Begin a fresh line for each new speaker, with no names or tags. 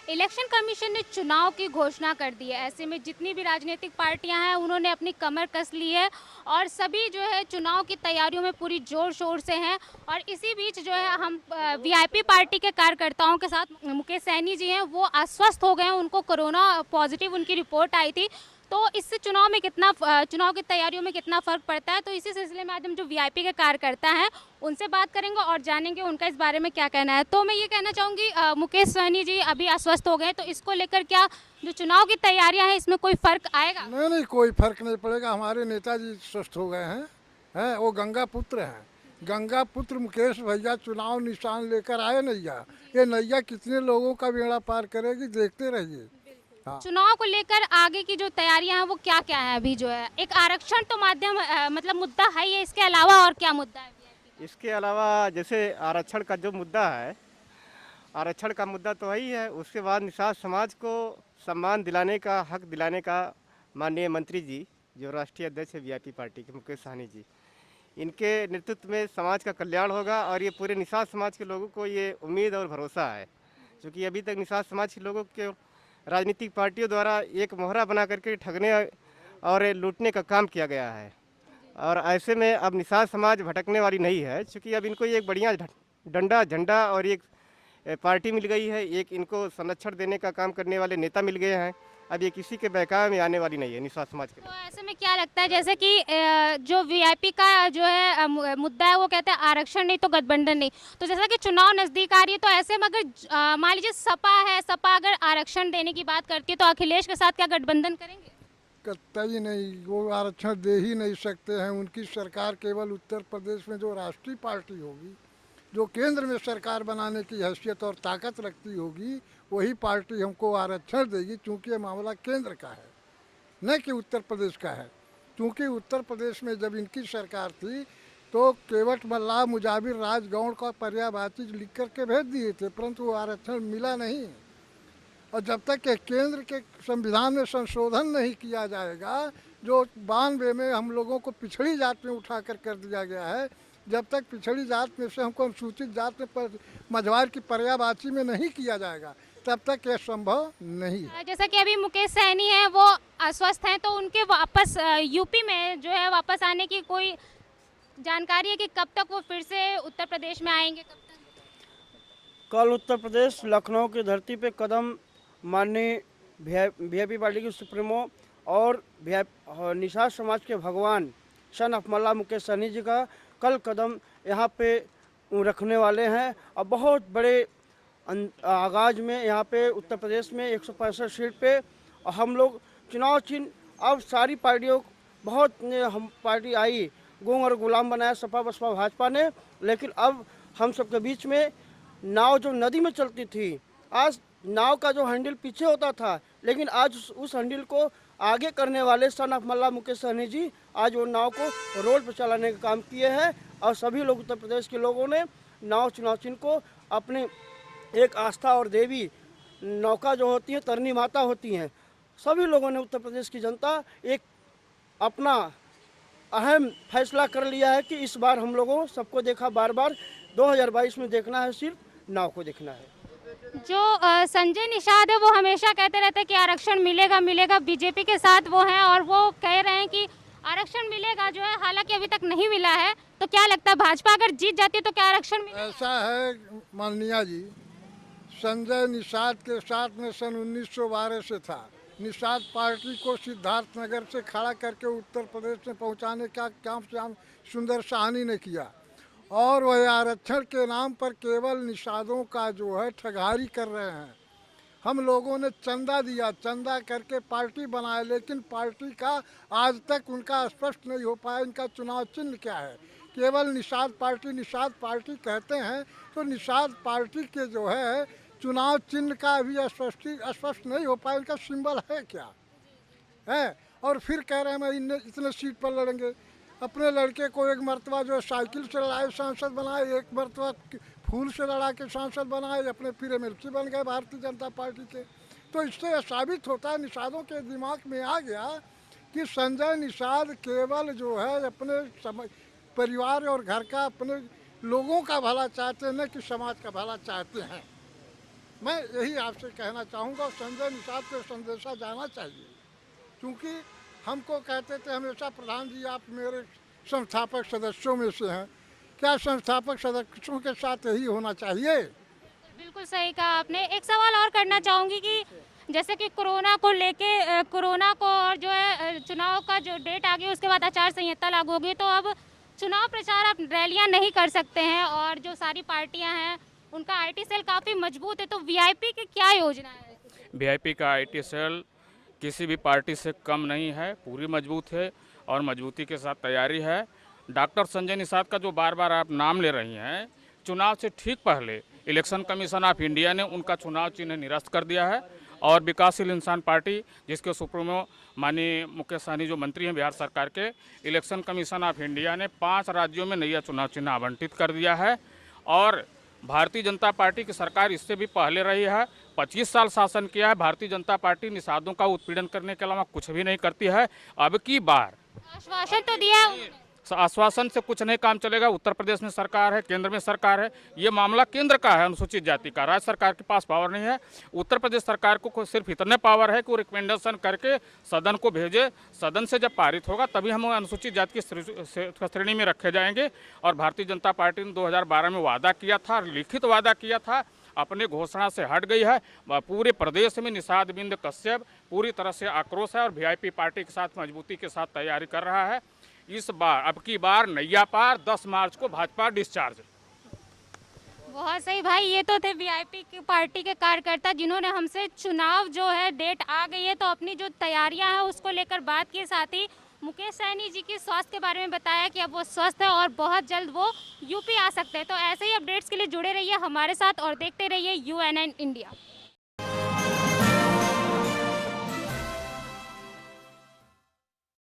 Election commission ने चुनाव की घोषणा कर दी है। ऐसे में जितनी भी राजनीतिक पार्टियां हैं उन्होंने अपनी कमर कस ली है और सभी जो है चुनाव की तैयारियों में पूरी जोर शोर से हैं। और इसी बीच जो है हम वीआईपी पार्टी के कार्यकर्ताओं के साथ मुकेश सैनी जी हैं, वो अस्वस्थ हो गए हैं, उनको कोरोना पॉजिटिव उनकी रिपोर्ट आई थी। तो इससे चुनाव में कितना चुनाव की तैयारियों में कितना फ़र्क पड़ता है, तो इसी सिलसिले में आज हम जो वीआईपी के कार्यकर्ता हैं उनसे बात करेंगे और जानेंगे उनका इस बारे में क्या कहना है। तो मैं ये कहना चाहूँगी मुकेश सहनी जी अभी अस्वस्थ हो गए, तो इसको लेकर क्या जो चुनाव की तैयारियां हैं इसमें कोई फ़र्क आएगा?
नहीं नहीं, कोई फर्क नहीं पड़ेगा। हमारे नेताजी स्वस्थ हो गए हैं वो गंगा पुत्र हैं। गंगा पुत्र मुकेश भैया चुनाव निशान लेकर आए नैया। ये नैया कितने लोगों का बेड़ा पार करेगी, देखते रहिए। हाँ,
चुनाव को लेकर आगे की जो तैयारियां हैं वो क्या क्या है? अभी जो है एक आरक्षण तो माध्यम मतलब मुद्दा है ही, इसके अलावा और क्या मुद्दा है वीआईपी
इसके अलावा जैसे आरक्षण का जो मुद्दा है, आरक्षण का मुद्दा तो है ही है। उसके बाद निषाद समाज को सम्मान दिलाने का, हक दिलाने का माननीय मंत्री जी जो राष्ट्रीय अध्यक्ष है वीआईपी पार्टी के मुकेश सहनी जी, इनके नेतृत्व में समाज का कल्याण होगा और ये पूरे निषाद समाज के लोगों को ये उम्मीद और भरोसा है। क्योंकि अभी तक निषाद समाज के लोगों के राजनीतिक पार्टियों द्वारा एक मोहरा बना करके ठगने और लूटने का काम किया गया है। और ऐसे में अब निषाद समाज भटकने वाली नहीं है, क्योंकि अब इनको एक बढ़िया डंडा झंडा और एक पार्टी मिल गई है, एक इनको संरक्षण देने का काम करने वाले नेता मिल गए हैं। अब ये किसी के बहकावे में आने वाली नहीं है निषाद समाज के।
तो ऐसे में क्या लगता है, जैसे कि जो वीआईपी का जो है मुद्दा है वो कहते हैं आरक्षण नहीं तो गठबंधन नहीं, तो जैसा कि चुनाव नजदीक आ रही है तो ऐसे में अगर मान लीजिए सपा है, सपा अगर आरक्षण देने की बात करती है तो अखिलेश के साथ क्या गठबंधन करेंगे?
कतई नहीं, वो आरक्षण दे ही नहीं सकते हैं। उनकी सरकार केवल उत्तर प्रदेश में जो राष्ट्रीय पार्टी होगी, जो केंद्र में सरकार बनाने की हैसियत और ताकत रखती होगी, वही पार्टी हमको आरक्षण देगी। क्योंकि ये मामला केंद्र का है, न कि उत्तर प्रदेश का है। क्योंकि उत्तर प्रदेश में जब इनकी सरकार थी तो केवट मल्लाह मुजाबिर राजगौड़ का पर्यायवाची लिख करके भेज दिए थे, परंतु वो आरक्षण मिला नहीं। और जब तक के केंद्र के संविधान में संशोधन नहीं किया जाएगा, जो 92 में हम लोगों को पिछड़ी जात में उठा कर दिया गया है, जब तक पिछड़ी जात में से हमको अनुसूचित जात में मझवार की पर्यायवाची में नहीं किया जाएगा, तब तक यह संभव नहीं है।
जैसा कि अभी मुकेश सहनी है वो अस्वस्थ हैं, तो उनके वापस यूपी में जो है वापस आने की कोई जानकारी है कि कब तक वो फिर से उत्तर प्रदेश में आएंगे, कब तक?
कल उत्तर प्रदेश लखनऊ की धरती पे कदम माननीय वीआईपी पार्टी के सुप्रीमो और निषाद समाज के भगवान सन ऑफ मल्ला मुकेश सहनी जी का कल कदम यहाँ पे रखने वाले हैं। और बहुत बड़े आगाज में यहाँ पे उत्तर प्रदेश में 165 सीट पे और हम लोग चुनाव चिन्ह अब सारी पार्टियों बहुत हम पार्टी आई गूंग और गुलाम बनाया सपा बसपा भाजपा ने, लेकिन अब हम सबके बीच में नाव जो नदी में चलती थी, आज नाव का जो हैंडल पीछे होता था, लेकिन आज उस हैंडल को आगे करने वाले सन ऑफ मल्ला मुकेश सहनी जी आज वो नाव को रोड पर चलाने का काम किए हैं। और सभी लोग उत्तर प्रदेश के लोगों ने नाव चुनाव चिन्ह को अपने एक आस्था और देवी नौका जो होती है, तरनी माता होती हैं, सभी लोगों ने उत्तर प्रदेश की जनता एक अपना अहम फैसला कर लिया है कि इस बार हम लोगों सबको देखा बार बार 2022 में देखना है, सिर्फ नाव को देखना है।
जो संजय निषाद है वो हमेशा कहते रहते हैं कि आरक्षण मिलेगा मिलेगा, बीजेपी के साथ वो हैं और वो कह रहे हैं कि आरक्षण मिलेगा जो है, हालांकि अभी तक नहीं मिला है। तो क्या लगता है भाजपा अगर जीत जाती है तो क्या आरक्षण मिलेगा?
ऐसा है माननीय जी, संजय निषाद के साथ में सन 1912 से था। निषाद पार्टी को सिद्धार्थनगर से खड़ा करके उत्तर प्रदेश में पहुंचाने का काम श्याम सुंदर साहनी ने किया। और वह आरक्षण के नाम पर केवल निषादों का जो है ठगारी कर रहे हैं। हम लोगों ने चंदा दिया, चंदा करके पार्टी बनाए, लेकिन पार्टी का आज तक उनका स्पष्ट नहीं हो पाया इनका चुनाव चिन्ह क्या है। केवल निषाद पार्टी कहते हैं, तो निषाद पार्टी के जो है चुनाव चिन्ह का अभी स्पष्ट नहीं हो पाया, इनका सिंबल है क्या है। और फिर कह रहे हैं मैं इतने सीट पर लड़ेंगे। अपने लड़के को एक मरतबा जो साइकिल से लड़ाए सांसद बनाए, एक मरतबा फूल से लड़ा के सांसद बनाए, अपने फिर एमएलसी बन गए भारतीय जनता पार्टी के। तो इससे यह साबित होता है, निषादों के दिमाग में आ गया कि संजय निषाद केवल जो है अपने परिवार और घर का, अपने लोगों का भला चाहते हैं, न कि समाज का भला चाहते हैं। मैं यही आपसे कहना चाहूँगा, संजय निषाद को संदेशा जाना चाहिए, क्योंकि हमको कहते थे हमेशा प्रधान जी आप मेरे संस्थापक सदस्यों में से हैं, क्या संस्थापक सदस्यों के साथ यही होना चाहिए?
बिल्कुल सही कहा आपने। एक सवाल और करना चाहूँगी कि जैसे कि कोरोना को लेके कोरोना को और जो है चुनाव का जो डेट आ गई उसके बाद आचार संहिता लागू होगी, तो अब चुनाव प्रचार आप रैलियां नहीं कर सकते हैं और जो सारी पार्टियां हैं उनका आईटी सेल काफ़ी मजबूत है, तो वीआईपी की क्या योजना है?
वीआईपी का आईटी सेल किसी भी पार्टी से कम नहीं है, पूरी मजबूत है और मजबूती के साथ तैयारी है। डॉक्टर संजय निषाद का जो बार बार आप नाम ले रही हैं, चुनाव से ठीक पहले इलेक्शन कमीशन ऑफ इंडिया ने उनका चुनाव चिन्ह निरस्त कर दिया है और विकासशील इंसान पार्टी, जिसके सुप्रीमो माननीय मुकेश सहनी जो मंत्री हैं बिहार सरकार के, इलेक्शन कमीशन ऑफ इंडिया ने 5 राज्यों में नया चुनाव चिन्ह आवंटित कर दिया है। और भारतीय जनता पार्टी की सरकार इससे भी पहले रही है, 25 साल शासन किया है। भारतीय जनता पार्टी निषादों का उत्पीड़न करने के अलावा कुछ भी नहीं करती है। अब की बार
आश्वासन तो दिया है उन्होंने।
आश्वासन से कुछ नहीं काम चलेगा। उत्तर प्रदेश में सरकार है, केंद्र में सरकार है, ये मामला केंद्र का है, अनुसूचित जाति का। राज्य सरकार के पास पावर नहीं है। उत्तर प्रदेश सरकार को सिर्फ इतने पावर है कि वो रिकमेंडेशन करके सदन को भेजे, सदन से जब पारित होगा तभी हम अनुसूचित जाति की श्रेणी में रखे जाएंगे। और भारतीय जनता पार्टी ने 2012 में वादा किया था, लिखित वादा किया था, अपने घोषणा से हट गई है। पूरे प्रदेश में निषाद बिंद कश्यप पूरी तरह से आक्रोश है और वीआईपी पार्टी के साथ मजबूती के साथ तैयारी कर रहा है। इस बार अब की बार नैया पार, 10 मार्च को भाजपा डिस्चार्ज।
बहुत सही भाई, ये तो थे वीआईपी की पार्टी के कार्यकर्ता जिन्होंने हमसे चुनाव जो है डेट आ गई है तो अपनी जो तैयारियां हैं उसको लेकर बात की। साथ ही मुकेश सहनी जी की स्वास्थ्य के बारे में बताया कि अब वो स्वस्थ है और बहुत जल्द वो यूपी आ सकते हैं। तो ऐसे ही अपडेट्स के लिए जुड़े रहिए हमारे साथ और देखते रहिए UNN इंडिया।